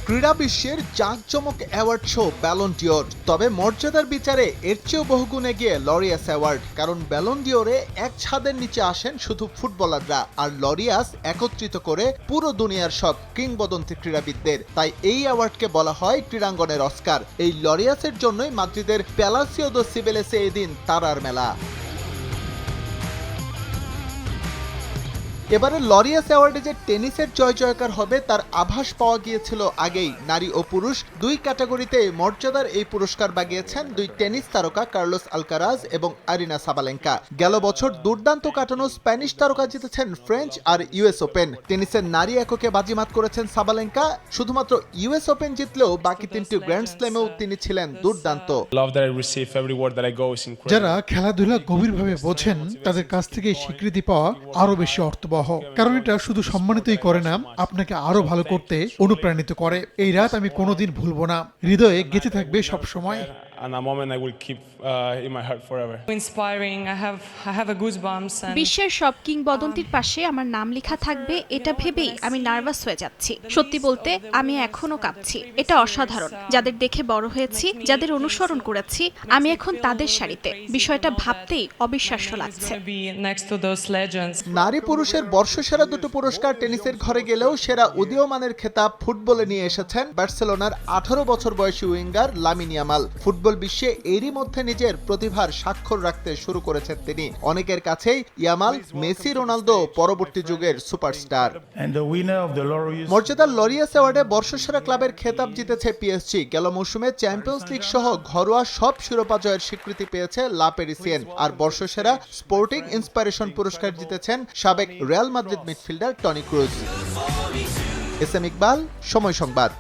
ক্রীড়া বিশ্বের জাঁকজমক অ্যাওয়ার্ড শো ব্যালন ডিওর, তবে মর্যাদার বিচারে এর চেয়েও বহুগুণ এগিয়ে লরিয়াস অ্যাওয়ার্ড। কারণ ব্যালন ডিওরে এক ছাদের নিচে আসেন শুধু ফুটবলাররা, আর লরিয়াস একত্রিত করে পুরো দুনিয়ার সব কিংবদন্তি ক্রীড়াবিদদের। তাই এই অ্যাওয়ার্ডকে বলা হয় ক্রীড়াঙ্গনের অস্কার। এই লরিয়াসের জন্যই মাদ্রিদের প্যালাসিও দো সিবেলেসে এদিন তারার মেলা। এবারে লরিয়াস অ্যাওয়ার্ডে যে টেনিসের জয় জয়কার হবে তার আভাস পাওয়া গিয়েছিল আগেই। নারী ও পুরুষ দুই ক্যাটাগরিতে মর্যাদার এই পুরস্কার বাগিয়েছেন দুই টেনিস তারকা কার্লোস আলকারাজ এবং আরিনা সাবালেঙ্কা। গেল বছর দুর্দান্ত কাটানো স্প্যানিশ তারকা জিতেছেন ফ্রেঞ্চ আর ইউএস ওপেন। টেনিসের নারী এককে বাজিমাত করেছেন সাবালেঙ্কা। শুধুমাত্র ইউএস ওপেন জিতলেও বাকি তিনটি গ্র্যান্ড স্ল্যামেও তিনি ছিলেন দুর্দান্ত। যারা খেলাধুলা গভীরভাবে বোঝেন তাদের কাছ থেকে স্বীকৃতি পাওয়া আরো বেশি অর্থবহ, কারণ এটা শুধু সম্মানিতই করে না, আপনাকে আরো ভালো করতে অনুপ্রাণিত করে। এই রাত আমি কোনোদিন ভুলবো না, হৃদয়ে গেঁথে থাকবে সব সময়। বিশ্বের সব কিংবদন্তির পাশে আমার নাম লেখা থাকবে এটা ভেবেই আমি নার্ভাস হয়ে যাচ্ছি। সত্যি বলতে আমি এখনো কাঁপছি। এটা অসাধারণ। যাদের দেখে বড় হয়েছি, যাদের অনুসরণ করেছি, আমি এখন তাদের সারিতে। বিষয়টা ভাবতেই অবিশ্বাস্য লাগছে। নারী পুরুষের বর্ষসেরা দুটো পুরস্কার টেনিসের ঘরে গেলেও সেরা উদীয়মানের খেতাব ফুটবলে নিয়ে এসেছেন বার্সেলোনার 18 বছর বয়সী উইঙ্গার লামিন ইয়ামাল। ফুটবল বিশ্বে এরই মধ্যে নিজের প্রতিভার স্বাক্ষর রাখতে শুরু করেছেন তিনি। অনেকের কাছেই ইয়ামাল মেসি, রোনালদো পরবর্তী যুগের সুপারস্টার। মর্যাদার লরিয়াস অ্যাওয়ার্ডে বর্ষসেরা ক্লাবের খেতাব জিতেছে পিএসজি। গেল মৌসুমে চ্যাম্পিয়ন্স লিগ সহ ঘরোয়া সব শিরোপা জয়ের স্বীকৃতি পেয়েছে লা পেরিসিয়েন। আর বর্ষসেরা স্পোর্টিং ইন্সপিরেশন পুরস্কার জিতেছেন সাবেক Real Madrid midfielder Toni Kroos. S M Iqbal, Somoy সংবাদ।